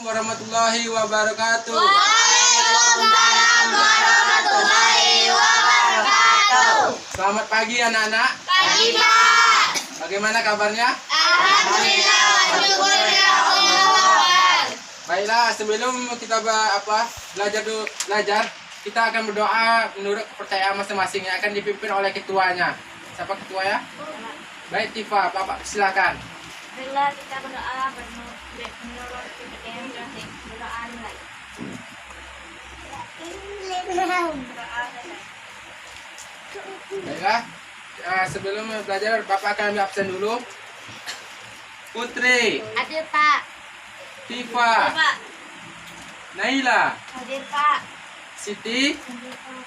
warahmatullahi wabarakatuh. Waalaikumsalam warahmatullahi wabarakatuh. Selamat pagi anak-anak. Pagi, Pak. Bagaimana kabarnya? Alhamdulillah, syukur ya Allah. Baiklah, sebelum kita belajar, kita akan berdoa menurut kepercayaan masing-masing yang akan dipimpin oleh ketuanya. Siapa ketua ya? Baik, Tifa, Bapak silakan. Bila kita berdoa menurut kepercayaan masing berdoa nilai. Baiklah, sebelum belajar Bapak akan ambil absen dulu. Putri, Hadir Pak. Tifa, Pak. Naila, Hadir Pak. Siti, Hadir Pak.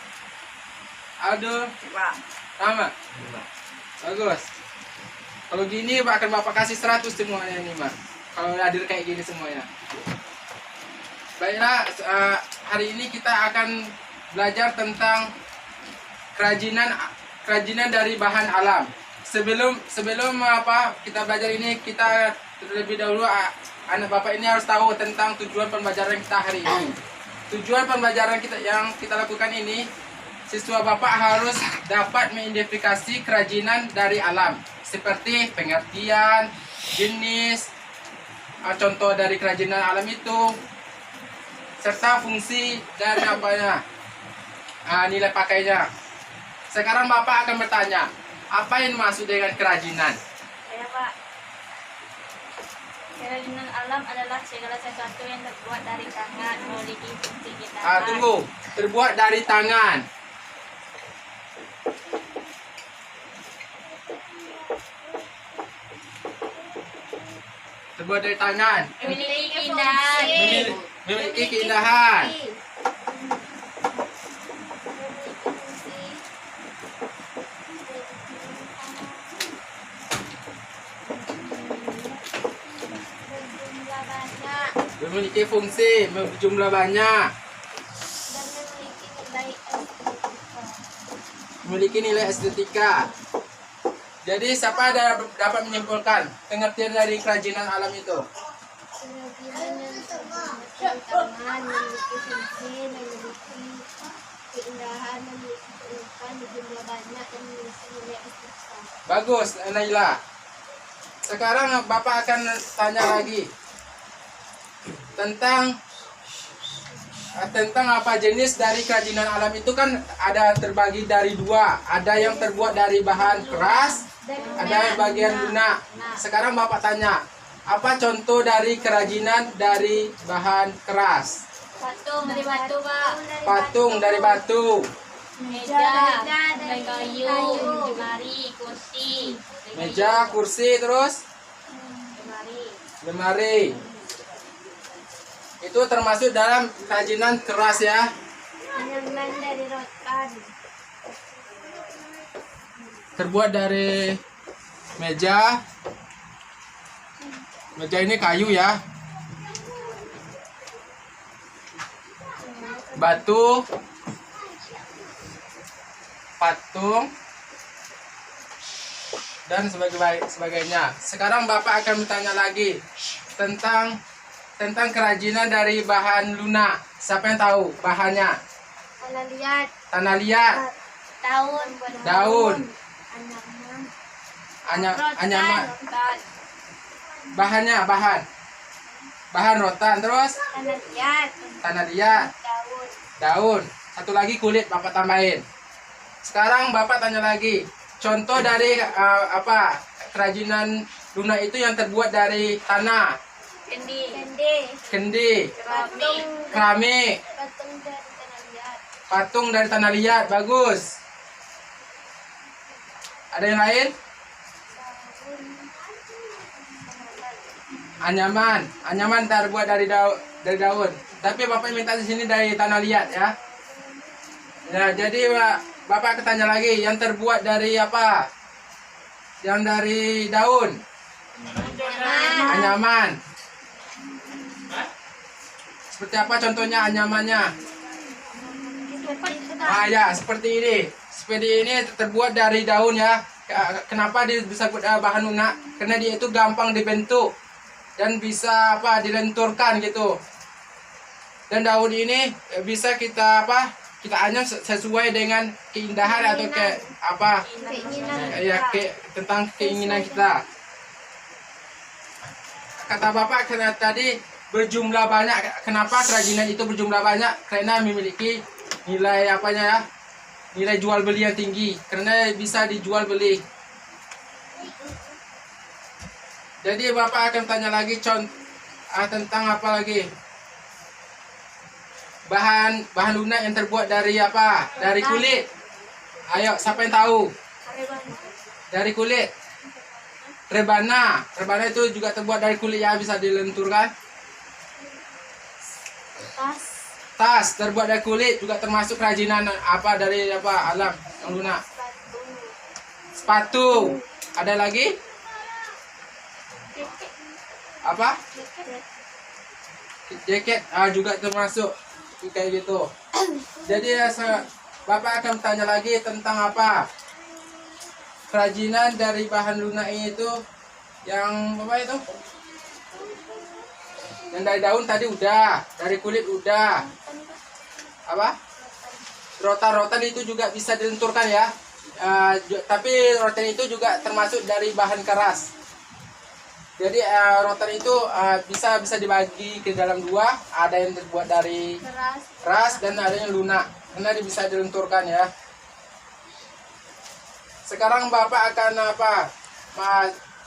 Aldo, Rama. Bagus. Kalau gini akan Bapak kasih 100 semuanya ini, Mas. Kalau hadir kayak gini semuanya. Baiklah, hari ini kita akan belajar tentang kerajinan dari bahan alam. Sebelum kita belajar ini, kita terlebih dahulu anak Bapak ini harus tahu tentang tujuan pembelajaran kita hari ini. Tujuan pembelajaran yang kita lakukan ini, siswa Bapak harus dapat mengidentifikasi kerajinan dari alam, seperti pengertian, jenis, contoh dari kerajinan alam itu, serta fungsi dan nilai pakainya. Sekarang Bapak akan bertanya, apa yang maksud dengan kerajinan? Saya Pak. Kerajinan alam adalah segala sesuatu yang terbuat dari tangan memiliki fungsi kita. Tunggu, terbuat dari tangan. Terbuat dari tangan. Memiliki keindahan. Memiliki keindahan. Berjumlah banyak Memiliki fungsi, berjumlah banyak. dan Memiliki nilai estetika. Jadi siapa dapat menyimpulkan pengertian dari kerajinan alam itu? kerajinan yang terbuat dari tangan memiliki fungsi, memiliki keindahan, memiliki keunikan, berjumlah banyak dan memiliki nilai estetika. Bagus, Naila. Sekarang Bapak akan tanya lagi tentang apa jenis dari kerajinan alam itu. Kan ada terbagi dari dua, ada yang terbuat dari bahan keras, ada yang bagian lunak. Sekarang Bapak tanya, apa contoh dari kerajinan dari bahan keras? Patung dari batu, Pak. Patung dari batu, Meja dari kayu, lemari, kursi. meja, kursi, terus Lemari. lemari. Itu termasuk dalam kerajinan keras ya. Anyaman dari rotan. Terbuat dari meja. Meja ini kayu ya. Batu, patung, dan sebagainya. Sekarang Bapak akan bertanya lagi tentang kerajinan dari bahan lunak. Siapa yang tahu bahannya? Tanah liat. Tanah liat, daun, anyaman. Bahannya bahan rotan, terus tanah liat, daun. Satu lagi kulit Bapak tambahin. Sekarang Bapak tanya lagi, contoh dari kerajinan lunak itu yang terbuat dari tanah. Kendi, keramik, patung dari tanah liat. Bagus. Ada yang lain? Anyaman terbuat dari daun. Tapi Bapak minta di sini dari tanah liat ya. Ya, jadi Bapak tanya lagi, yang terbuat dari apa? Yang dari daun. Anyaman. Seperti apa contohnya anyamannya? Ya, seperti ini. Seperti ini terbuat dari daun ya. Kenapa dia bisa bahan lunak? Karena dia itu gampang dibentuk. dan bisa apa dilenturkan gitu. Dan daun ini bisa kita apa? Kita anyam sesuai dengan keindahan atau ke apa? Keinginan Ya tentang keinginan kita. Kata Bapak karena tadi berjumlah banyak. Kenapa kerajinan itu berjumlah banyak? Karena memiliki nilai apanya ya? Nilai jual beli yang tinggi. Karena bisa dijual beli. Jadi Bapak akan tanya lagi tentang apa lagi? Bahan lunak yang terbuat dari apa? Dari kulit. Ayo, siapa yang tahu? Dari kulit. Rebana. Rebana itu juga terbuat dari kulit ya, bisa dilenturkan. tas, Tas terbuat dari kulit juga termasuk kerajinan apa dari apa alam yang lunak. Sepatu. Ada lagi? Apa? Jaket juga termasuk kayak gitu. Jadi Bapak akan tanya lagi tentang apa? Kerajinan dari bahan lunak itu yang apa itu? Yang dari daun tadi udah, dari kulit udah. Apa? Rotan-rotan itu juga bisa dilenturkan ya. Tapi rotan itu juga termasuk dari bahan keras. Jadi rotan itu bisa dibagi ke dalam dua, ada yang terbuat dari keras dan ada yang lunak. Karena bisa dilenturkan ya. Sekarang Bapak akan apa?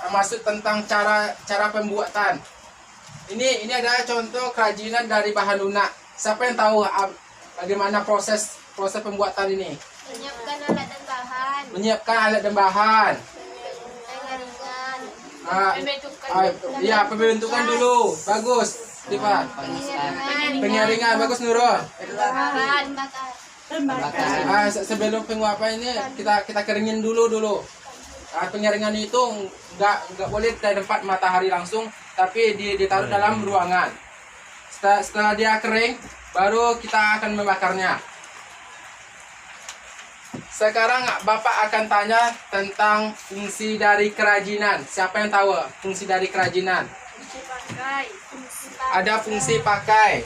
Masuk tentang cara pembuatan. Ini adalah contoh kerajinan dari bahan lunak. Siapa yang tahu bagaimana proses pembuatan ini? menyiapkan alat dan bahan, Menyiapkan alat dan bahan. Iya, pembentukan dulu. Bagus, Tifa. Penyaringan bagus Nurul. Sebelum penguapan ini kita keringin dulu. Penyaringan itu nggak boleh di tempat matahari langsung, tapi ditaruh dalam ruangan. Setelah dia kering, baru kita akan membakarnya. Sekarang Bapak akan tanya tentang fungsi dari kerajinan. Siapa yang tahu fungsi dari kerajinan? Ada fungsi pakai.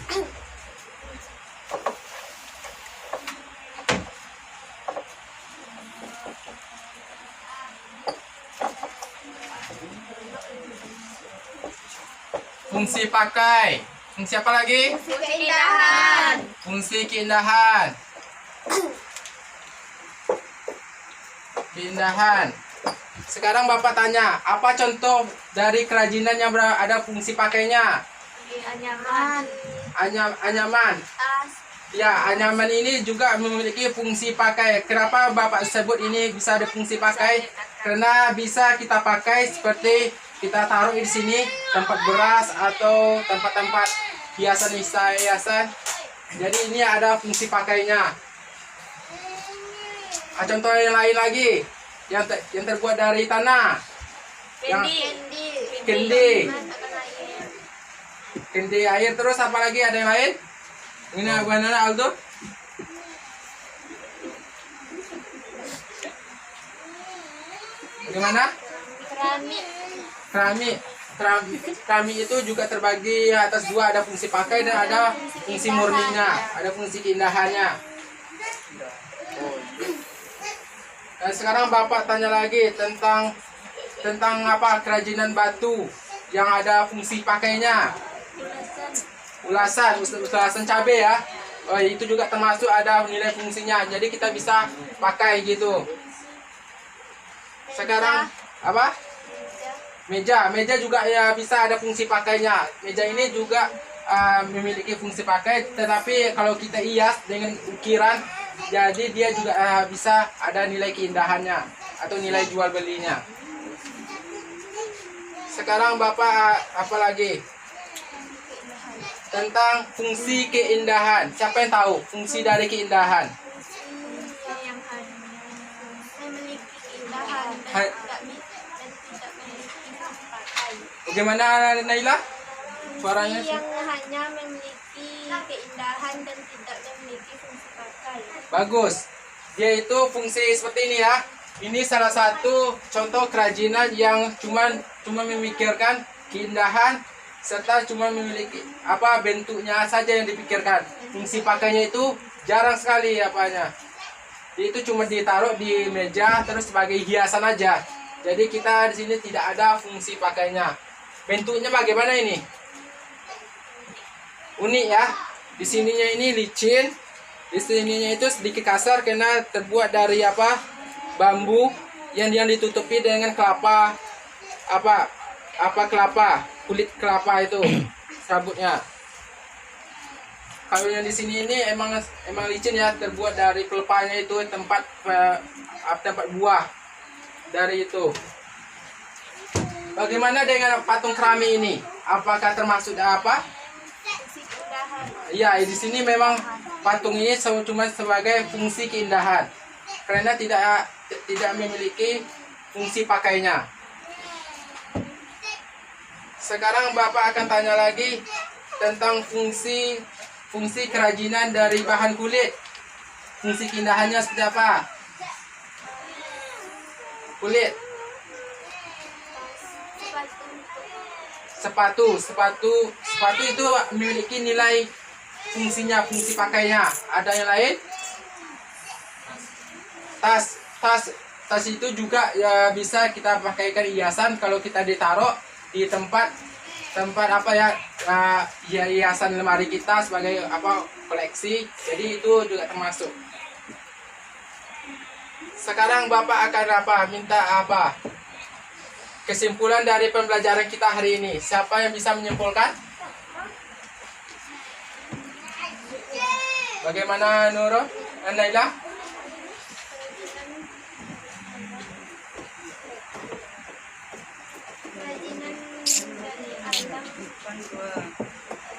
Fungsi pakai. Fungsi apa lagi? keindahan, Fungsi keindahan. Keindahan. Sekarang Bapak tanya, apa contoh dari kerajinan yang ada fungsi pakainya? anyaman, Anyaman. tas, Ya, anyaman ini juga memiliki fungsi pakai. Kenapa Bapak sebut ini bisa ada fungsi pakai? Karena bisa kita pakai seperti kita taruh di sini tempat beras atau tempat-tempat hiasan. Jadi ini ada fungsi pakainya. Contoh yang lain lagi yang terbuat dari tanah. Kendi air, terus apa lagi, ada yang lain? Ini apa Aldo? Bagaimana? Keramik itu juga terbagi atas dua, ada fungsi pakai dan ada fungsi murninya, ada fungsi keindahannya. Dan sekarang Bapak tanya lagi tentang apa kerajinan batu yang ada fungsi pakainya. Ulasan cabai ya. Itu juga termasuk ada nilai fungsinya. Jadi kita bisa pakai gitu. Sekarang apa? Meja juga ya bisa ada fungsi pakainya. Meja ini juga memiliki fungsi pakai, tetapi kalau kita hias dengan ukiran, jadi dia juga bisa ada nilai keindahannya atau nilai jual belinya. Sekarang Bapak apa lagi? Tentang fungsi keindahan. Siapa yang tahu fungsi dari keindahan? Bagaimana Naila? Suaranya yang hanya memiliki keindahan dan tidak memiliki fungsi pakai. bagus. Dia itu fungsi seperti ini ya. Ini salah satu contoh kerajinan yang cuma memikirkan keindahan serta cuma memiliki apa bentuknya saja yang dipikirkan. Fungsi pakainya itu jarang sekali apanya. Itu cuma ditaruh di meja terus sebagai hiasan aja. Jadi kita di sini tidak ada fungsi pakainya. Bentuknya bagaimana ini? Unik ya. Di sininya ini licin, di sininya itu sedikit kasar karena terbuat dari apa? Bambu yang ditutupi dengan kelapa kelapa, kulit kelapa itu rambutnya. Kalau yang di sini ini emang licin ya, terbuat dari pelepahnya itu tempat buah dari itu. Bagaimana dengan patung keramik ini? Apakah termasuk apa? Ya, di sini memang patung ini cuma sebagai fungsi keindahan, karena tidak memiliki fungsi pakainya. Sekarang Bapak akan tanya lagi tentang fungsi kerajinan dari bahan kulit. Fungsi keindahannya seperti apa? Kulit. Sepatu itu memiliki nilai fungsinya, fungsi pakainya. Ada yang lain? Tas itu juga ya bisa kita pakaikan hiasan kalau kita ditaruh di tempat apa ya, hiasan lemari kita sebagai apa koleksi. Jadi itu juga termasuk. Sekarang Bapak akan minta kesimpulan dari pembelajaran kita hari ini. Siapa yang bisa menyimpulkan? Bagaimana Nurul dan Naila?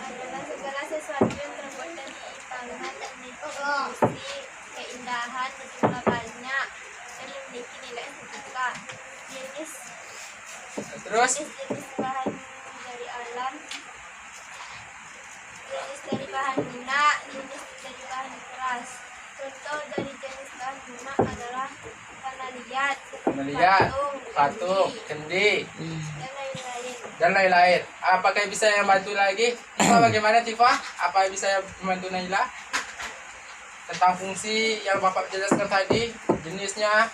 Adalah segala sesuatu yang terbuat dari tangan dan memiliki keindahan dan jumlah banyak dan memiliki nilai estetika. Jenis bahan dari alam, jenis dari bahan lunak, jenis dari bahan keras. Contoh dari jenis bahan lunak adalah kanaliat, patung, kendi, dan lain-lain. dan lain-lain. Apakah bisa yang bantu lagi? Tifa, bagaimana Tifa? Apa yang bisa membantu Naila? Tentang fungsi yang Bapak jelaskan tadi, jenisnya.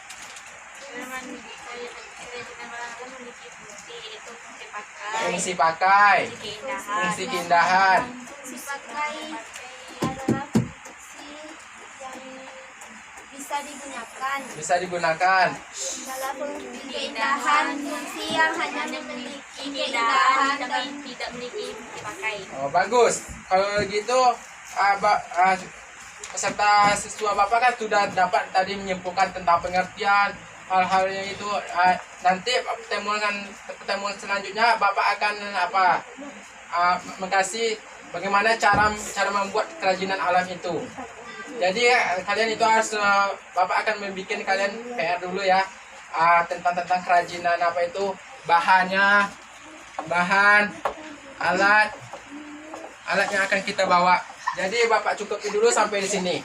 Fungsi pakai, fungsi keindahan. Fungsi pakai adalah fungsi yang bisa digunakan. Dalam Fungsi keindahan, fungsi yang hanya memiliki keindahan dan tidak memiliki dipakai. Oh, bagus. Kalau gitu, peserta siswa Bapak kan sudah dapat tadi menyimpulkan tentang pengertian hal-hal yang itu. Nanti pertemuan selanjutnya Bapak akan mengkasih bagaimana cara membuat kerajinan alam itu. Jadi kalian itu harus Bapak akan membuat kalian PR dulu ya, tentang kerajinan apa itu, bahan, alat yang akan kita bawa. Jadi Bapak cukupi dulu sampai di sini.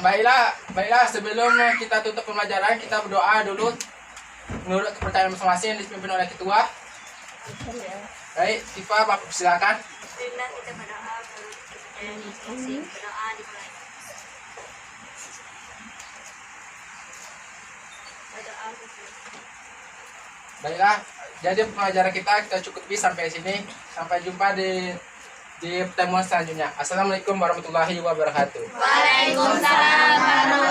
Baiklah, sebelum kita tutup pembelajaran, kita berdoa dulu menurut kepercayaan masing-masing yang dipimpin oleh ketua. Baik, Tifa, Bapak silakan. Bismillah, kita berdoa menurut kepercayaan masing-masing. Berdoa dimulai. Berdoa. Baiklah, jadi pembelajaran kita cukupi sampai sini. Sampai jumpa di pertemuan selanjutnya. Assalamualaikum warahmatullahi wabarakatuh. Waalaikumsalam warahmatullahi